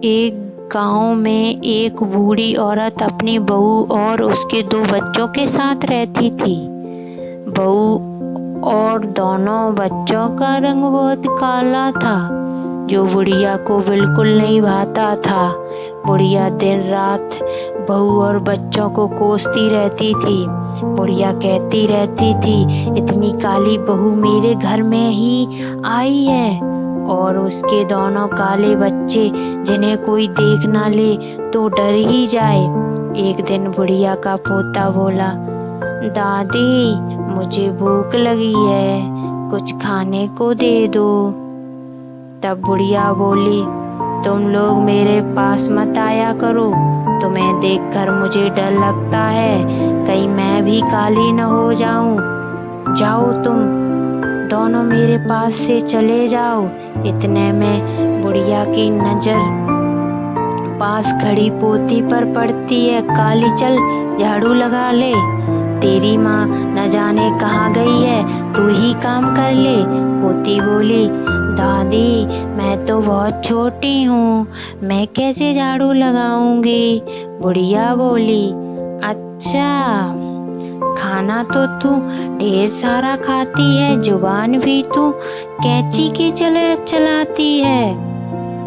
एक गांव में एक बूढ़ी औरत अपनी बहू और उसके 2 बच्चों के साथ रहती थी। बहू और दोनों बच्चों का रंग बहुत काला था, जो बुढ़िया को बिल्कुल नहीं भाता था। बुढ़िया दिन रात बहू और बच्चों को कोसती रहती थी। बुढ़िया कहती रहती थी, इतनी काली बहू मेरे घर में ही आई है, और उसके दोनों काले बच्चे जिन्हें कोई देख ना ले तो डर ही जाए। एक दिन बुढ़िया का पोता बोला, दादी मुझे भूख लगी है, कुछ खाने को दे दो। तब बुढ़िया बोली, तुम लोग मेरे पास मत आया करो, तुम्हें देखकर मुझे डर लगता है, कहीं मैं भी काली न हो जाऊं। जाओ तुम दोनों मेरे पास से चले जाओ। इतने में बुढ़िया की नजर पास खड़ी पोती पर पड़ती है। काली चल झाड़ू लगा ले, तेरी माँ न जाने कहाँ गई है, तू ही काम कर ले। पोती बोली, दादी मैं तो बहुत छोटी हूँ, मैं कैसे झाड़ू लगाऊंगी। बुढ़िया बोली, अच्छा खाना तो तू ढेर सारा खाती है, जुबान भी तू कैंची की चलाती है,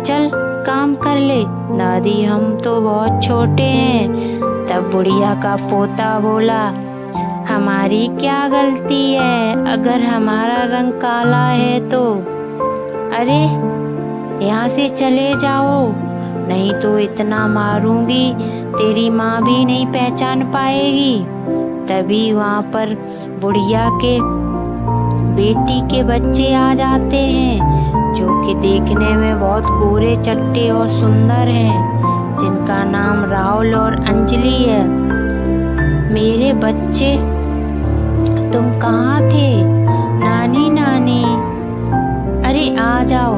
चल काम कर ले। दादी हम तो बहुत छोटे हैं। तब बुढ़िया का पोता बोला, हमारी क्या गलती है, अगर हमारा रंग काला है तो। अरे यहाँ से चले जाओ, नहीं तो इतना मारूंगी तेरी माँ भी नहीं पहचान पाएगी। तभी वहाँ पर बुढ़िया के बेटी के बच्चे आ जाते हैं, जो कि देखने में बहुत गोरे चट्टे और सुंदर हैं, जिनका नाम राहुल और अंजलि है। मेरे बच्चे तुम कहाँ थे? नानी नानी, अरे आ जाओ,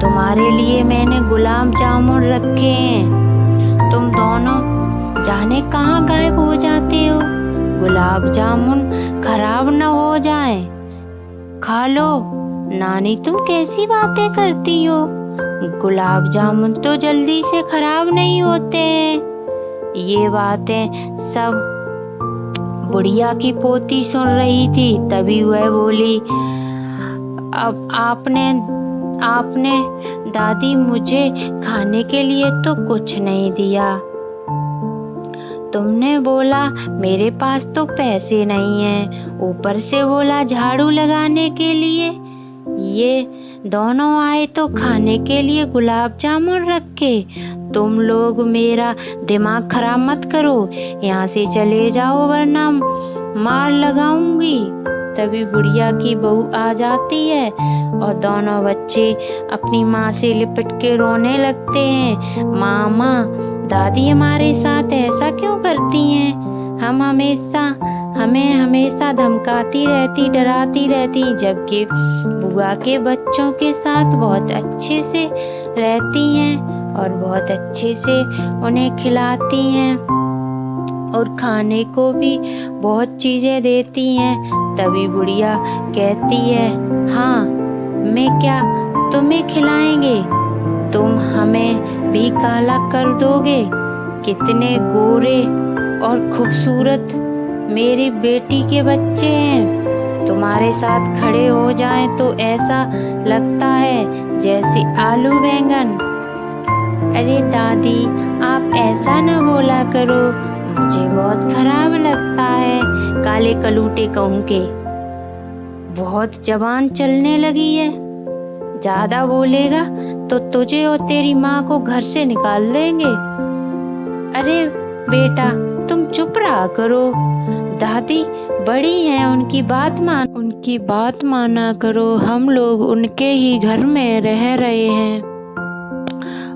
तुम्हारे लिए मैंने गुलाब जामुन रखे हैं। तुम दोनों जाने कहाँ गायब हो जाते हो, गुलाब जामुन खराब न हो जाएं, खा लो। नानी तुम कैसी बातें करती हो, गुलाब जामुन तो जल्दी से खराब नहीं होते हैं। ये बातें सब बुढ़िया की पोती सुन रही थी। तभी वह बोली, अब आपने दादी मुझे खाने के लिए तो कुछ नहीं दिया, तुमने बोला मेरे पास तो पैसे नहीं हैं, ऊपर से बोला झाड़ू लगाने के लिए। ये दोनों आए तो खाने के लिए गुलाब जामुन रखे। तुम लोग मेरा दिमाग खराब मत करो, यहाँ से चले जाओ वरना मार लगाऊंगी। तभी बुढ़िया की बहू आ जाती है और दोनों बच्चे अपनी माँ से लिपट के रोने लगते हैं। मामा दादी हमारे साथ ऐसा क्यों करती हैं, हमें हमेशा धमकाती रहती, डराती रहती, जबकि बुआ के बच्चों के साथ बहुत अच्छे से रहती हैं और बहुत अच्छे से उन्हें खिलाती हैं और खाने को भी बहुत चीजें देती हैं। तभी बुढ़िया कहती है, हाँ मैं क्या तुम्हें खिलाएंगे, तुम हमें भी काला कर दोगे। कितने गोरे और खूबसूरत मेरी बेटी के बच्चे हैं, तुम्हारे साथ खड़े हो जाएं तो ऐसा लगता है जैसे आलू बैंगन। अरे दादी आप ऐसा न बोला करो, मुझे बहुत खराब लगता है, काले कलूटे कहूँ के। बहुत जबान चलने लगी है, ज्यादा बोलेगा तो तुझे और तेरी माँ को घर से निकाल देंगे। अरे बेटा तुम चुप रहा करो, दादी बड़ी हैं, उनकी बात माना करो, हम लोग उनके ही घर में रह रहे हैं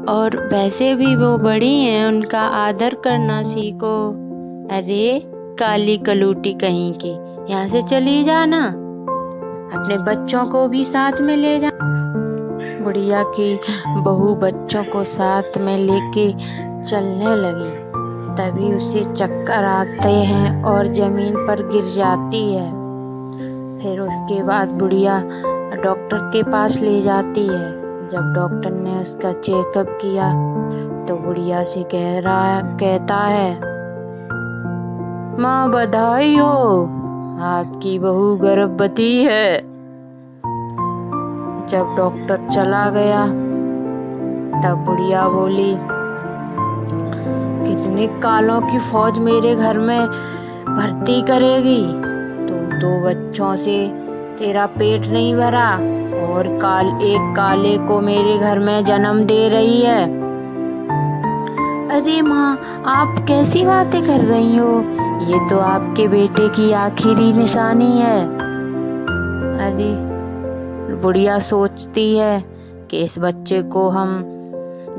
और वैसे भी वो बड़ी हैं, उनका आदर करना सीखो। अरे काली कलूटी कहीं की, यहाँ से चली जाना, अपने बच्चों को भी साथ में ले जा। बुढ़िया की बहू बच्चों को साथ में लेके चलने लगी। तभी उसे चक्कर आते हैं और जमीन पर गिर जाती है। फिर उसके बाद बुढ़िया डॉक्टर के पास ले जाती है। जब डॉक्टर ने उसका चेकअप किया तो बुढ़िया से कहता है, माँ बधाई हो, आपकी बहू गर्भवती है। जब डॉक्टर चला गया तब बुढ़िया बोली, कितने कालों की फौज मेरे घर में भर्ती करेगी, तू 2 बच्चों से तेरा पेट नहीं भरा और एक काले को मेरे घर में जन्म दे रही है। अरे माँ, आप कैसी बातें कर रही हो, ये तो आपके बेटे की आखिरी निशानी है। अरे बुढ़िया सोचती है कि इस बच्चे को हम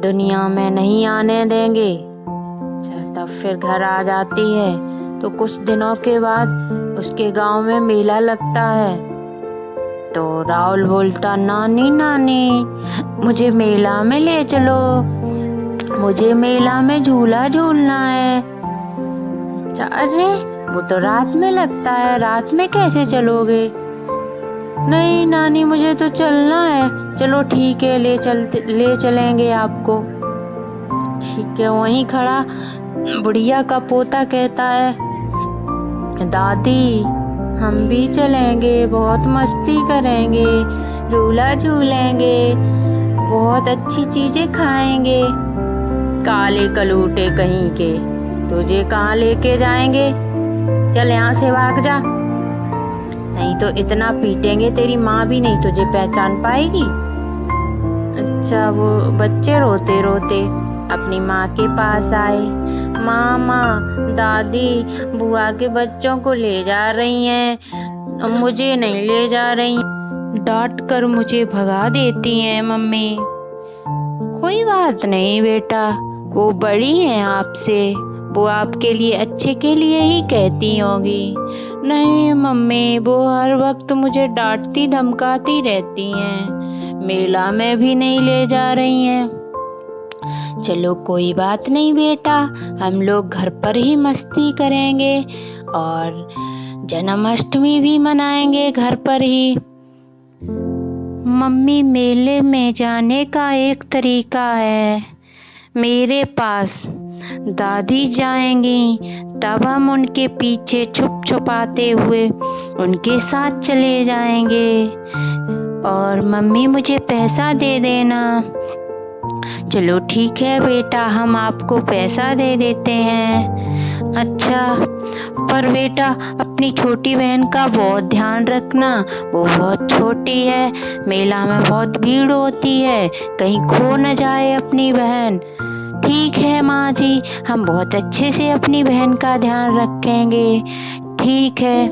दुनिया में नहीं आने देंगे। तब फिर घर आ जाती है तो कुछ दिनों के बाद उसके गांव में मेला लगता है। तो राहुल बोलता, नानी नानी मुझे मेला में ले चलो, मुझे मेला में झूला झूलना है। अरे वो तो रात में लगता है, रात में कैसे चलोगे? नहीं नानी, मुझे तो चलना है। चलो ठीक है, ले चलेंगे आपको। ठीक है। वहीं खड़ा बुढ़िया का पोता कहता है, दादी हम भी चलेंगे, बहुत मस्ती करेंगे, झूला झूलेंगे, बहुत अच्छी चीजें खाएंगे। काले कलूटे कहीं के, तुझे कहाँ लेके जाएंगे? चल यहाँ से भाग जा, नहीं तो इतना पीटेंगे तेरी माँ भी नहीं तुझे पहचान पाएगी। अच्छा, वो बच्चे रोते रोते अपनी माँ के पास आए। माँ, दादी बुआ के बच्चों को ले जा रही हैं, मुझे नहीं ले जा रही, डांट कर मुझे भगा देती हैं मम्मी। कोई बात नहीं बेटा, वो बड़ी हैं आपसे, वो आपके लिए अच्छे के लिए ही कहती होगी। नहीं मम्मी, वो हर वक्त मुझे डांटती धमकाती रहती हैं, मेला में भी नहीं ले जा रही हैं। चलो कोई बात नहीं बेटा, हम लोग घर पर ही मस्ती करेंगे और जन्माष्टमी भी मनाएंगे घर पर ही। मम्मी, मेले में जाने का एक तरीका है मेरे पास। दादी जाएंगी तब हम उनके पीछे छुप छुपाते हुए उनके साथ चले जाएंगे और मम्मी मुझे पैसा दे देना। चलो ठीक है बेटा, हम आपको पैसा दे देते हैं। अच्छा, पर बेटा अपनी छोटी बहन का बहुत ध्यान रखना, वो बहुत छोटी है, मेला में बहुत भीड़ होती है, कहीं खो न जाए अपनी बहन। ठीक है माँ जी, हम बहुत अच्छे से अपनी बहन का ध्यान रखेंगे। ठीक है।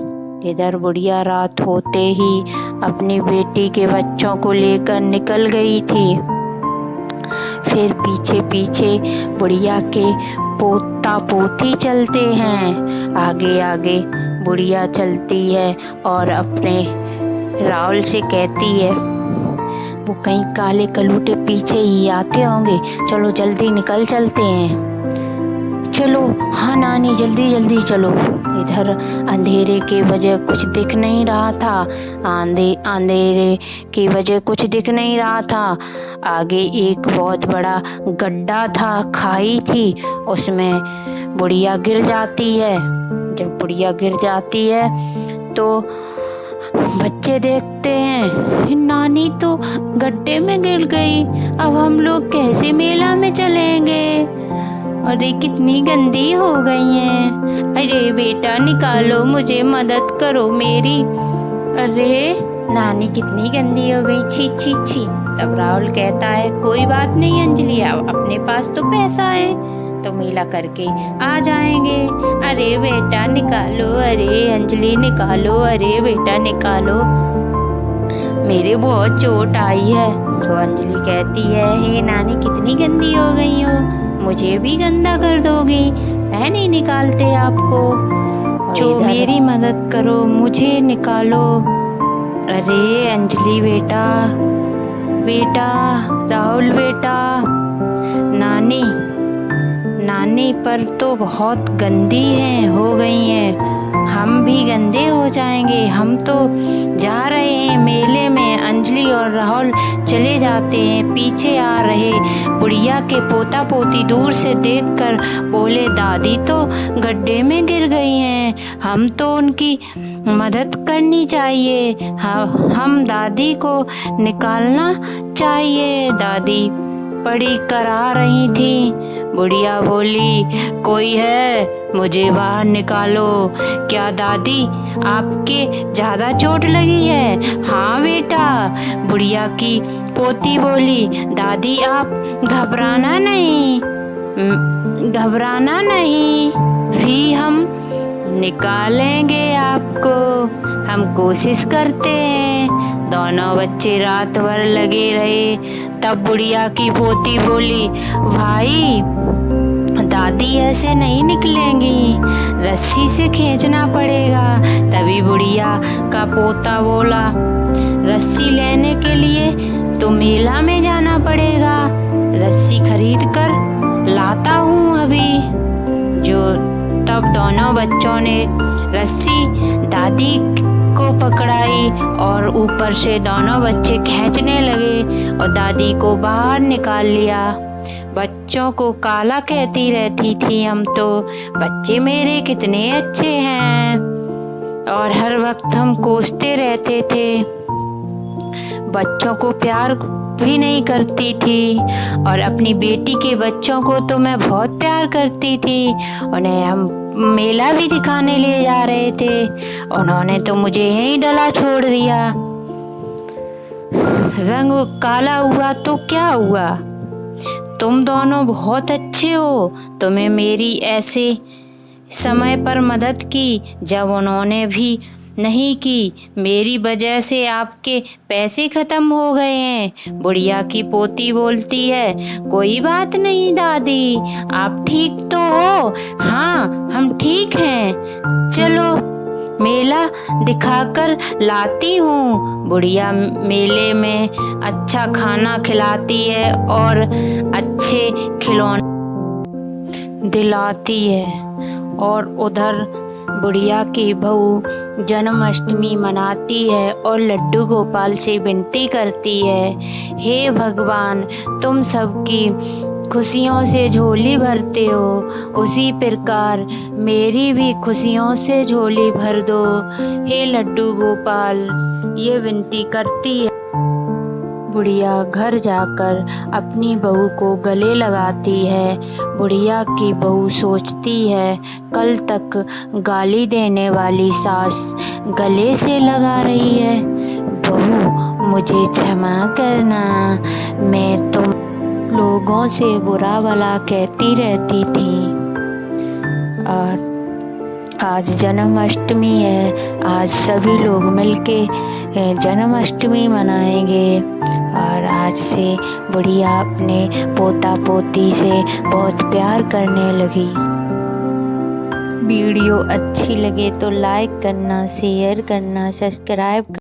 इधर बुढ़िया रात होते ही अपनी बेटी के बच्चों को लेकर निकल गई थी। फिर पीछे पीछे बुढ़िया के पोता पोती चलते हैं। आगे आगे बुढ़िया चलती है और अपने राहुल से कहती है, वो कहीं काले कलूटे पीछे ही आते होंगे, चलो जल्दी निकल चलते हैं। चलो, हाँ नानी, जल्दी जल्दी चलो। इधर अंधेरे की वजह कुछ दिख नहीं रहा था, अंधेरे की वजह कुछ दिख नहीं रहा था। आगे एक बहुत बड़ा गड्ढा था, खाई थी, उसमें बुढ़िया गिर जाती है। जब बुढ़िया गिर जाती है तो बच्चे देखते हैं, नानी तो गड्ढे में गिर गई, अब हम लोग कैसे मेला में चलेंगे? अरे कितनी गंदी हो गई हैं। अरे बेटा निकालो, मुझे मदद करो मेरी। अरे नानी कितनी गंदी हो गई, छी छी छी। तब राहुल कहता है, कोई बात नहीं अंजलि, अपने पास तो पैसा है तो मेला करके आ जाएंगे। अरे बेटा निकालो, अरे अंजलि निकालो, अरे बेटा निकालो, मेरे बहुत चोट आई है। तो अंजलि कहती है, हे नानी कितनी गंदी हो गई हो, मुझे भी गंदा कर दोगी, मैं नहीं निकालते आपको, जो मेरी मदद करो, मुझे निकालो। अरे अंजलि बेटा, बेटा राहुल बेटा, नानी पर तो बहुत गंदी हो गई हैं, हम भी गंदे हो जाएंगे। हम तो जा रहे हैं मेले में। अंजलि और राहुल चले जाते हैं। पीछे आ रहे बुढ़िया के पोता पोती दूर से देखकर बोले, दादी तो गड्ढे में गिर गई हैं, हम तो उनकी मदद करनी चाहिए। हम दादी को निकालना चाहिए। दादी बड़ी करा रही थी। बुढ़िया बोली, कोई है, मुझे बाहर निकालो। क्या दादी, आपके ज्यादा चोट लगी है? हाँ बेटा, बुढ़िया की पोती बोली। दादी आप घबराना नहीं, भी हम निकालेंगे आपको, हम कोशिश करते हैं। दोनों बच्चे रात भर लगे रहे। तब बुढ़िया की पोती बोली, भाई दादी ऐसे नहीं निकलेंगी, रस्सी से खींचना पड़ेगा। तभी बुढ़िया का पोता बोला, रस्सी लेने के लिए तो मेला में जाना पड़ेगा, रस्सी खरीद कर लाता हूँ अभी। तब दोनों बच्चों ने रस्सी दादी को पकड़ाई और ऊपर से दोनों बच्चे खींचने लगे और दादी को बाहर निकाल लिया। बच्चों को काला कहती रहती थी हम तो, बच्चे मेरे कितने अच्छे हैं, और हर वक्त हम कोसते रहते थे। बच्चों को प्यार भी नहीं करती थी, और अपनी बेटी के बच्चों को तो मैं बहुत प्यार करती थी। उन्हें हम मेला भी दिखाने ले जा रहे थे, उन्होंने तो मुझे यहीं डला छोड़ दिया। रंग काला हुआ तो क्या हुआ, तुम दोनों बहुत अच्छे हो। तुम्हें मेरी ऐसे समय पर मदद की जब उन्होंने भी नहीं की। मेरी वजह से आपके पैसे खत्म हो गए हैं। बुढ़िया की पोती बोलती है, कोई बात नहीं दादी, आप ठीक तो हो? हाँ, हम ठीक हैं, चलो मेला दिखाकर लाती हूँ। बुढ़िया मेले में अच्छा खाना खिलाती है और अच्छे खिलौने दिलाती है। और उधर बुढ़िया की बहू जन्माष्टमी मनाती है और लड्डू गोपाल से विनती करती है, हे भगवान, तुम सबकी खुशियों से झोली भरते हो, उसी प्रकार मेरी भी खुशियों से झोली भर दो, हे लड्डू गोपाल, ये विनती करती है। बुढ़िया घर जाकर अपनी बहू को गले लगाती है। बुढ़िया की बहू सोचती है, कल तक गाली देने वाली सास गले से लगा रही है। बहू मुझे क्षमा करना, मैं तुम लोगों से बुरा भला कहती रहती थी। और आज जन्माष्टमी है, आज सभी लोग मिलके जन्माष्टमी मनाएंगे। और आज से बुढ़िया अपने पोता पोती से बहुत प्यार करने लगी। वीडियो अच्छी लगे तो लाइक करना, शेयर करना, सब्सक्राइब